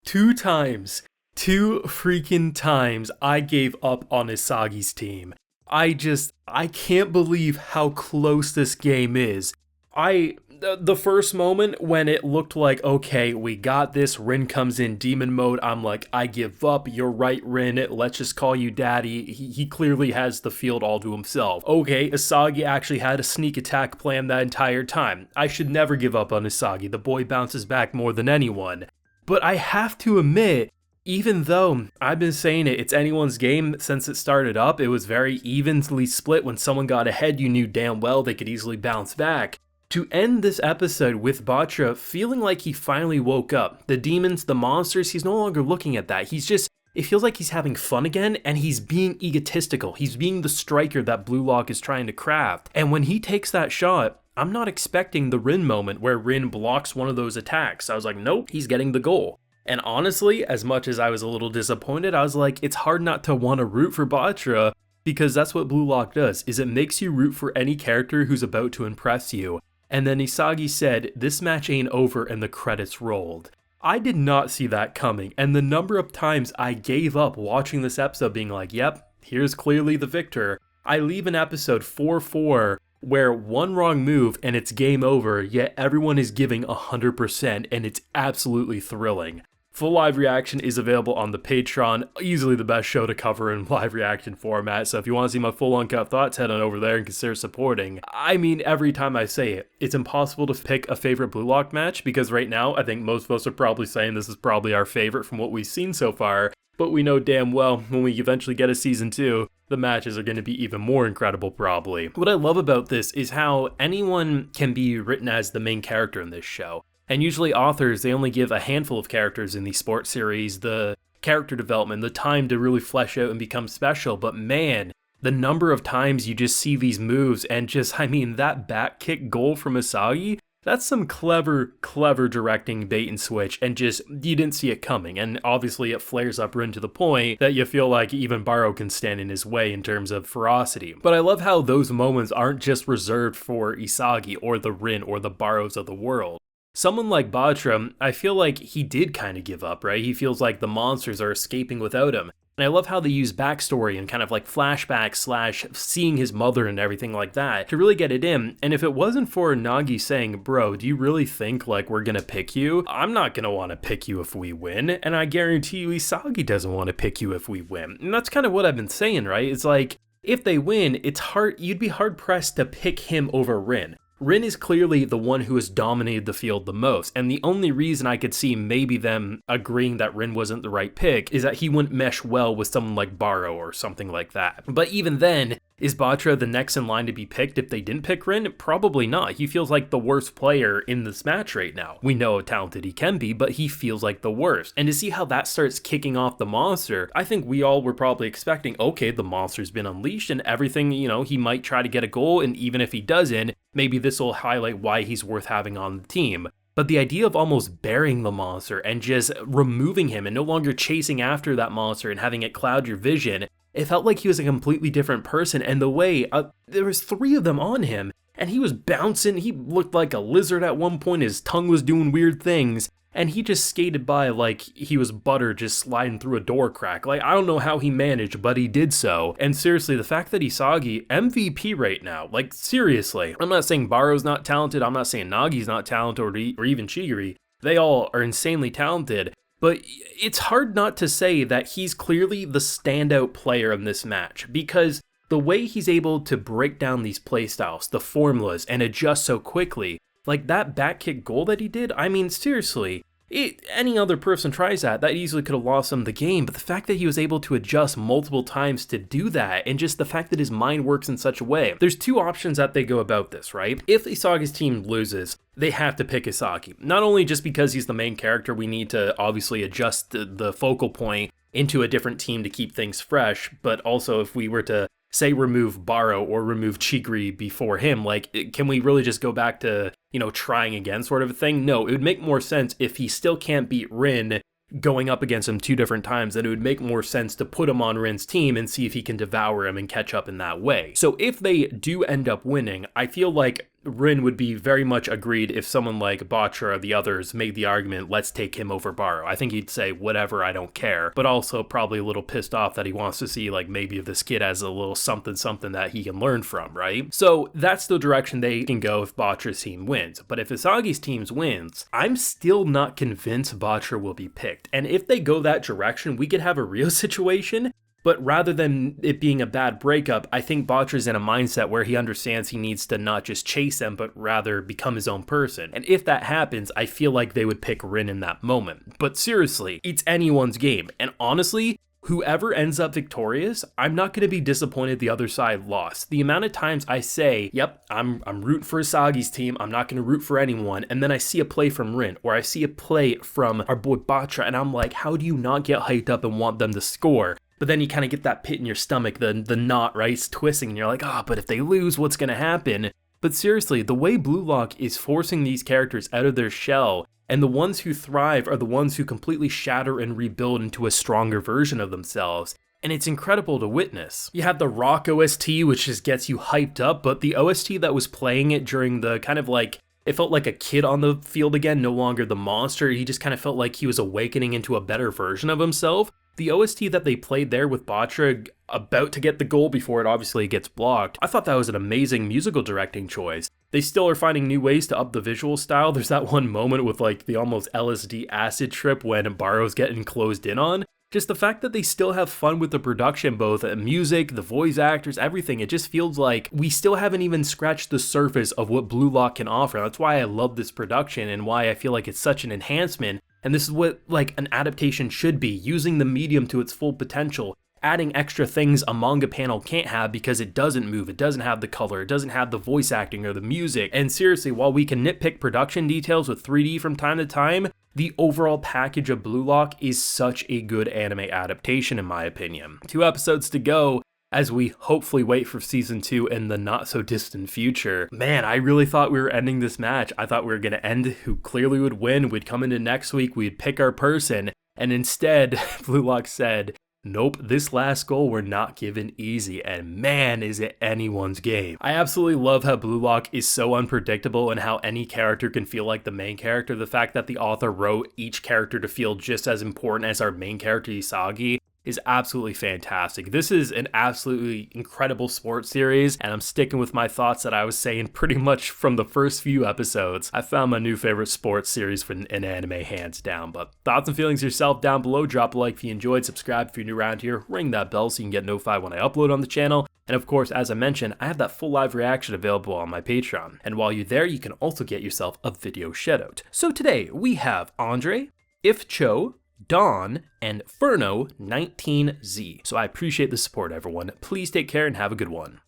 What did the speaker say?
2 times. 2 freaking times I gave up on Isagi's team. I can't believe how close this game is. The first moment when it looked like, okay, we got this, Rin comes in demon mode, I'm like, I give up, you're right, Rin, let's just call you daddy, he clearly has the field all to himself. Okay, Isagi actually had a sneak attack plan that entire time. I should never give up on Isagi, the boy bounces back more than anyone. But I have to admit, even though I've been saying it's anyone's game since it started up, it was very evenly split. When someone got ahead, you knew damn well they could easily bounce back. To end this episode with Batra feeling like he finally woke up, the demons, the monsters, he's no longer looking at that. It feels like he's having fun again, and he's being egotistical. He's being the striker that Blue Lock is trying to craft. And when he takes that shot, I'm not expecting the Rin moment where Rin blocks one of those attacks. I was like, nope, he's getting the goal. And honestly, as much as I was a little disappointed, I was like, it's hard not to want to root for Batra, because that's what Blue Lock does, is it makes you root for any character who's about to impress you. And then Isagi said, this match ain't over, and the credits rolled. I did not see that coming, and the number of times I gave up watching this episode being like, yep, here's clearly the victor. I leave an episode 4-4 where one wrong move and it's game over, yet everyone is giving 100%, and it's absolutely thrilling. Full live reaction is available on the Patreon, easily the best show to cover in live reaction format, so if you want to see my full uncut thoughts, head on over there and consider supporting. I mean, every time I say it, it's impossible to pick a favorite Blue Lock match, because right now, I think most of us are probably saying this is probably our favorite from what we've seen so far, but we know damn well, when we eventually get a season 2, the matches are going to be even more incredible probably. What I love about this is how anyone can be written as the main character in this show. And usually authors, they only give a handful of characters in these sports series the character development, the time to really flesh out and become special. But man, the number of times you just see these moves and that back kick goal from Isagi, that's some clever directing bait and switch, and just, you didn't see it coming. And obviously it flares up Rin to the point that you feel like even Baro can stand in his way in terms of ferocity. But I love how those moments aren't just reserved for Isagi or the Rin or the Baros of the world. Someone like Batra, I feel like he did kind of give up, right? He feels like the monsters are escaping without him. And I love how they use backstory and kind of like flashbacks / seeing his mother and everything like that to really get it in. And if it wasn't for Nagi saying, bro, do you really think like we're gonna pick you? I'm not gonna want to pick you if we win. And I guarantee you Isagi doesn't want to pick you if we win. And that's kind of what I've been saying, right? It's like, if they win, you'd be hard pressed to pick him over Rin. Rin is clearly the one who has dominated the field the most, and the only reason I could see maybe them agreeing that Rin wasn't the right pick is that he wouldn't mesh well with someone like Baro or something like that. But even then, is Batra the next in line to be picked if they didn't pick Rin? Probably not. He feels like the worst player in this match right now. We know how talented he can be, but he feels like the worst. And to see how that starts kicking off the monster, I think we all were probably expecting, okay, the monster's been unleashed and everything, he might try to get a goal, and even if he doesn't, maybe this will highlight why he's worth having on the team. But the idea of almost burying the monster and just removing him and no longer chasing after that monster and having it cloud your vision, it felt like he was a completely different person. And the way, there was 3 of them on him, and he was bouncing, he looked like a lizard at one point, his tongue was doing weird things, and he just skated by like he was butter just sliding through a door crack. Like, I don't know how he managed, but he did so. And seriously, the fact that Isagi, MVP right now, like seriously, I'm not saying Baro's not talented, I'm not saying Nagi's not talented, or even Chigiri, they all are insanely talented, but it's hard not to say that he's clearly the standout player in this match, because the way he's able to break down these playstyles, the formulas, and adjust so quickly, like that back kick goal that he did, I mean, seriously, any other person tries that easily could have lost him the game, but the fact that he was able to adjust multiple times to do that, and just the fact that his mind works in such a way, there's 2 options that they go about this, right? If Isagi's team loses, they have to pick Isagi. Not only just because he's the main character, we need to obviously adjust the focal point into a different team to keep things fresh, but also if we were to say remove Baro or remove Chigri before him, like, can we really just go back to, trying again sort of a thing? No, it would make more sense if he still can't beat Rin going up against him 2 different times, then it would make more sense to put him on Rin's team and see if he can devour him and catch up in that way. So if they do end up winning, I feel like Rin would be very much agreed if someone like Batra or the others made the argument, let's take him over Baro. I think he'd say, whatever, I don't care. But also probably a little pissed off that he wants to see, like, maybe if this kid has a little something that he can learn from, right? So that's the direction they can go if Batra's team wins. But if Isagi's team wins, I'm still not convinced Batra will be picked. And if they go that direction, we could have a real situation. But rather than it being a bad breakup, I think Batra's in a mindset where he understands he needs to not just chase them, but rather become his own person. And if that happens, I feel like they would pick Rin in that moment. But seriously, it's anyone's game. And honestly, whoever ends up victorious, I'm not going to be disappointed the other side lost. The amount of times I say, yep, I'm rooting for Isagi's team, I'm not going to root for anyone, and then I see a play from Rin, or I see a play from our boy Batra, and I'm like, how do you not get hyped up and want them to score? But then you kind of get that pit in your stomach, the knot, right? It's twisting, and you're like, but if they lose, what's going to happen? But seriously, the way Blue Lock is forcing these characters out of their shell, and the ones who thrive are the ones who completely shatter and rebuild into a stronger version of themselves. And it's incredible to witness. You have the rock OST, which just gets you hyped up, but the OST that was playing it during the kind of like, it felt like a kid on the field again, no longer the monster. He just kind of felt like he was awakening into a better version of himself. The OST that they played there with Batra about to get the goal before it obviously gets blocked, I thought that was an amazing musical directing choice. They still are finding new ways to up the visual style. There's that one moment with like the almost LSD acid trip when Baro's getting closed in on. Just the fact that they still have fun with the production, both music, the voice actors, everything, it just feels like we still haven't even scratched the surface of what Blue Lock can offer. That's why I love this production and why I feel like it's such an enhancement. And this is what like an adaptation should be, using the medium to its full potential, adding extra things a manga panel can't have because it doesn't move, it doesn't have the color, it doesn't have the voice acting or the music. And seriously, while we can nitpick production details with 3D from time to time, the overall package of Blue Lock is such a good anime adaptation in my opinion. 2 episodes to go as we hopefully wait for season 2 in the not so distant future. Man, I really thought we were ending this match. I thought we were gonna end who clearly would win. We'd come into next week, we'd pick our person, and instead, Blue Lock said, nope, this last goal we're not given easy, and man, is it anyone's game. I absolutely love how Blue Lock is so unpredictable and how any character can feel like the main character. The fact that the author wrote each character to feel just as important as our main character Isagi is absolutely fantastic. This is an absolutely incredible sports series, and I'm sticking with my thoughts that I was saying pretty much from the first few episodes. I found my new favorite sports series for an anime hands down. But thoughts and feelings yourself down below. Drop a like if you enjoyed, subscribe if you're new around here, ring that bell so you can get notified when I upload on the channel. And of course, as I mentioned, I have that full live reaction available on my Patreon. And while you're there, you can also get yourself a video shoutout. So today we have Andre, If Cho, Dawn, and Furno19Z. So I appreciate the support, everyone. Please take care and have a good one.